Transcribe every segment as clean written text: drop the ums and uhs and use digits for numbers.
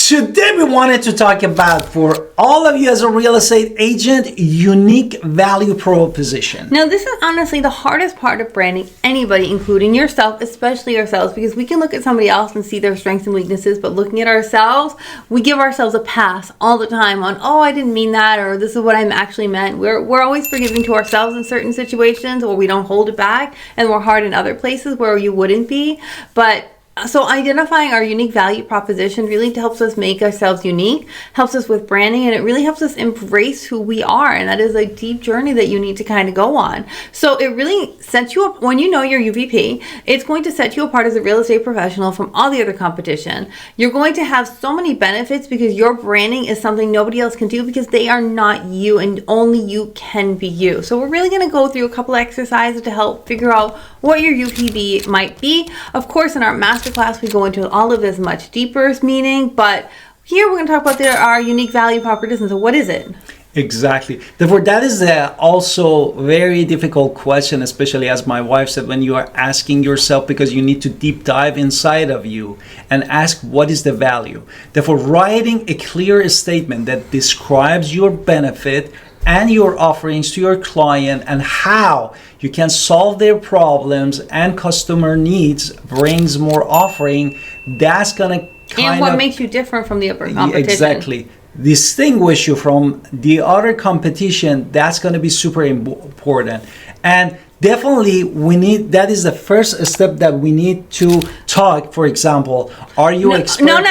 Today we wanted to talk about, for all of you as a real estate agent, unique value proposition. Now, this is honestly the hardest part of branding anybody, including yourself, especially ourselves, because we can look at somebody else and see their strengths and weaknesses, but looking at ourselves, we give ourselves a pass all the time on, oh, I didn't mean that, or this is what I actually meant. We're always forgiving to ourselves in certain situations, or we don't hold it back, and we're hard in other places where you wouldn't be. But so identifying our unique value proposition really helps us make ourselves unique, helps us with branding, and it really helps us embrace who we are. And that is a deep journey that you need to kind of go on. So it really sets you up. When you know your UVP, it's going to set you apart as a real estate professional from all the other competition. You're going to have so many benefits because your branding is something nobody else can do, because they are not you and only you can be you. So we're really going to go through a couple exercises to help figure out what your UPB might be. Of course, in our masterclass, we go into all of this much deeper meaning, but here we're going to talk about our unique value proposition. So what is it? Exactly. Therefore, that is also very difficult question, especially as my wife said, when you are asking yourself, because you need to deep dive inside of you and ask what is the value. Therefore, writing a clear statement that describes your benefit and your offerings to your client and how you can solve their problems and customer needs brings more offering. That's gonna and what makes you different from the other competition. Exactly. Distinguish you from the other competition. That's going to be super important. And definitely that is the first step that we need to talk. For example, are you expert? No.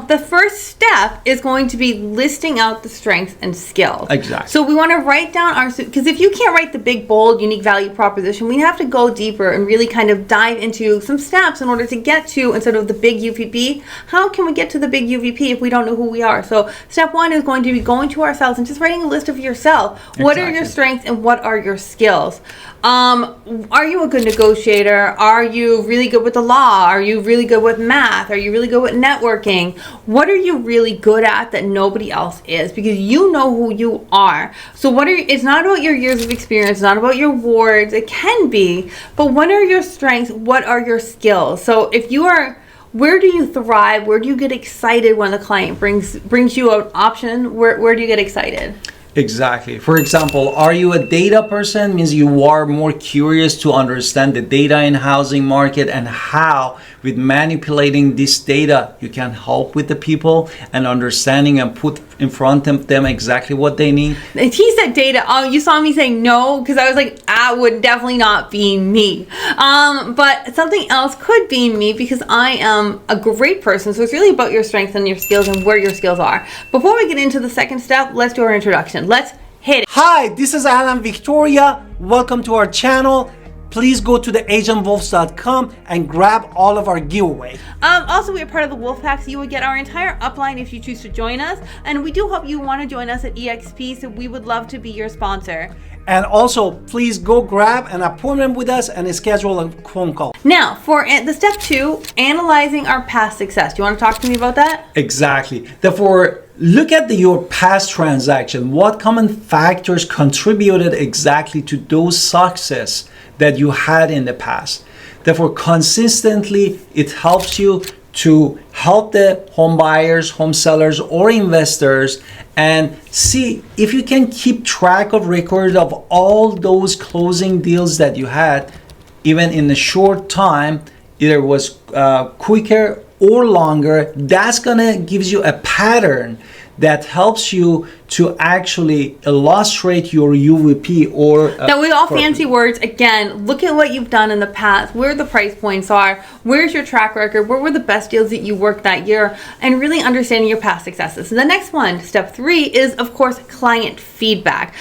The first step is going to be listing out the strengths and skills. Exactly. So we want to write down because if you can't write the big, bold, unique value proposition, we have to go deeper and really kind of dive into some steps in order to get to, instead of the big UVP, how can we get to the big UVP if we don't know who we are? So step one is going to be going to ourselves and just writing a list of yourself. What are your strengths and what are your skills? Are you a good negotiator? Are you really good with the law? Are you really good with math? Are you really good with networking? What are you really good at that nobody else is? Because you know who you are. So it's not about your years of experience, it's not about your awards. It can be, but what are your strengths? What are your skills? So where do you thrive? Where do you get excited when the client brings you an option? Where do you get excited? Exactly. For example, are you a data person? Means you are more curious to understand the data in housing market and how with manipulating this data you can help with the people and understanding and put in front of them exactly what they need. He said data. Oh, you saw me say no, because I was like, that would definitely not be me. But something else could be me, because I am a great person. So it's really about your strengths and your skills and where your skills are. Before we get into the second step, let's do our introduction. Let's hit it. Hi, this is Alan Victoria. Welcome to our channel. Please go to theagentwolves.com and grab all of our giveaway. Also, we are part of the Wolf Pack, so you would get our entire upline if you choose to join us. And we do hope you want to join us at EXP, so we would love to be your sponsor. And also, please go grab an appointment with us and schedule a phone call. Now, for the step 2, analyzing our past success. Do you want to talk to me about that? Exactly. Therefore, look at your past transaction. What common factors contributed exactly to those success that you had in the past? Therefore, consistently, it helps you to help the home buyers, home sellers, or investors, and see if you can keep track of record of all those closing deals that you had, even in a short time, either was quicker or longer. That's gonna gives you a pattern that helps you to actually illustrate your UVP or now with all fancy words. Again, look at what you've done in the past, where the price points are, where's your track record, what were the best deals that you worked that year, and really understanding your past successes. So the next one, step 3, is of course client feedback,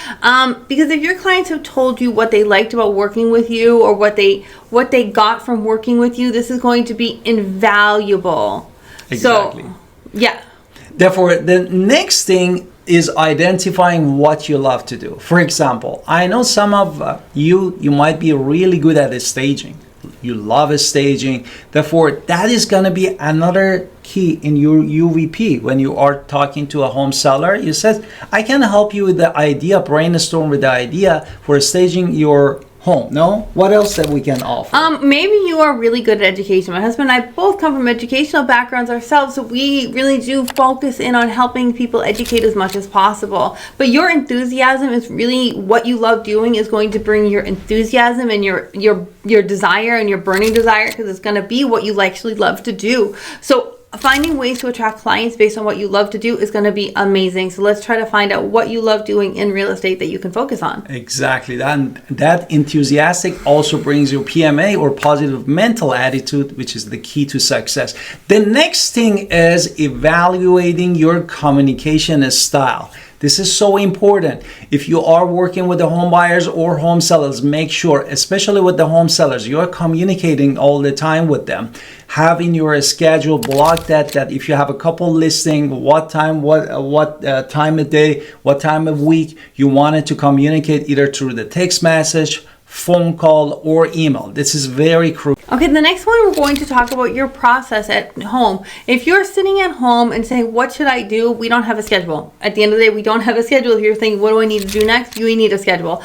because if your clients have told you what they liked about working with you or what they got from working with you, this is going to be invaluable. Exactly. So yeah. Therefore, the next thing is identifying what you love to do. For example, I know some of you might be really good at staging. You love staging. Therefore, that is going to be another key in your UVP. When you are talking to a home seller, you said, I can help you with the idea, brainstorm with the idea for staging your home. No? What else that we can offer? Maybe you are really good at education. My husband and I both come from educational backgrounds ourselves, so we really do focus in on helping people educate as much as possible. But your enthusiasm is really what you love doing is going to bring your enthusiasm and your desire and your burning desire, because it's going to be what you actually love to do. So finding ways to attract clients based on what you love to do is going to be amazing. So let's try to find out what you love doing in real estate that you can focus on. Exactly. That enthusiastic also brings your PMA, or positive mental attitude, which is the key to success. The next thing is evaluating your communication style. This is so important. If you are working with the home buyers or home sellers, make sure, especially with the home sellers, you're communicating all the time with them. Having your schedule blocked that if you have a couple listing, what time, what time of day, what time of week you wanted to communicate, either through the text message, phone call, or email. This is very crucial. Okay, the next one, we're going to talk about your process at home. If you're sitting at home and saying, what should I do? We don't have a schedule. At the end of the day, we don't have a schedule. If you're thinking, what do I need to do next? You need a schedule.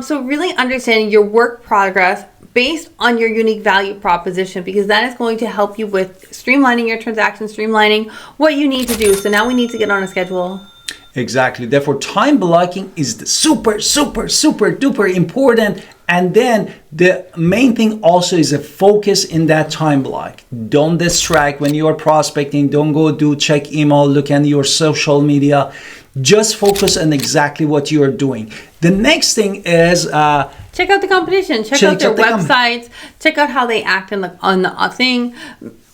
So really understanding your work progress based on your unique value proposition, because that is going to help you with streamlining your transactions, streamlining what you need to do. So now we need to get on a schedule. Exactly. Therefore, time blocking is the super duper important. And then the main thing also is a focus in that time block. Don't distract when you are prospecting. Don't go check email, look at your social media. Just focus on exactly what you are doing. The next thing is check out the competition. Check out their websites. Check out how they act on the thing.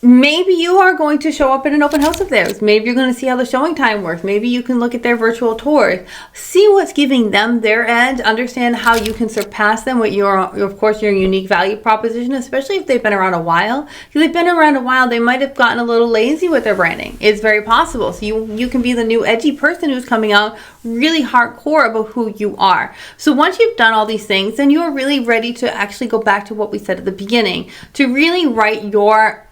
Maybe you are going to show up in an open house of theirs. Maybe you're going to see how the showing time works. Maybe you can look at their virtual tours. See what's giving them their edge. Understand how you can surpass them with your unique value proposition, especially if they've been around a while. If they've been around a while, they might have gotten a little lazy with their branding. It's very possible. So you can be the new edgy person who's coming out really hardcore about who you are. So once you've done all these things, then you're really ready to actually go back to what we said at the beginning, to really write your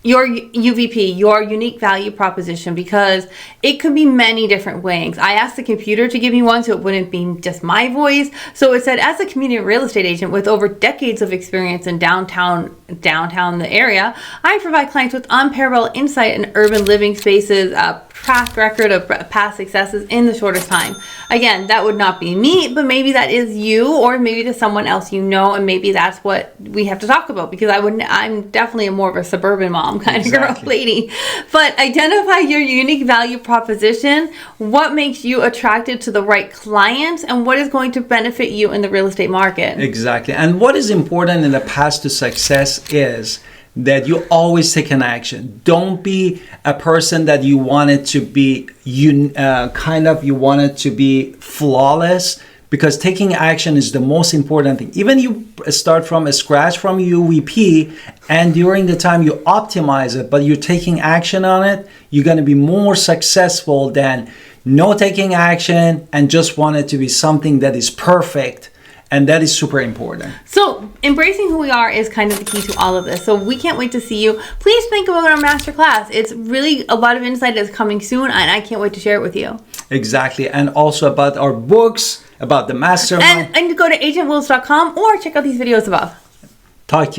UVP, your unique value proposition, because it could be many different ways. I asked the computer to give me one so it wouldn't be just my voice. So it said, as a community real estate agent with over decades of experience in downtown the area, I provide clients with unparalleled insight in urban living spaces, a track record of past successes in the shortest time. Again, that would not be me, but maybe that is you, or maybe to someone else you know, and maybe that's what we have to talk about, because I'm definitely more of a suburban mom kind of girl lady. But identify your unique value proposition, what makes you attracted to the right clients, and what is going to benefit you in the real estate market. Exactly. And what is important in the path to success is that you always take an action. Don't be a person that you want it to be, you want it to be flawless, because taking action is the most important thing. Even you start from scratch from UVP, and during the time you optimize it, but you're taking action on it, you're going to be more successful than no taking action and just want it to be something that is perfect. And that is super important. So embracing who we are is kind of the key to all of this. So we can't wait to see you. Please think about our masterclass. It's really a lot of insight that's coming soon, and I can't wait to share it with you. Exactly. And also about our books, about the mastermind. And go to agentwills.com or check out these videos above. Talk to you.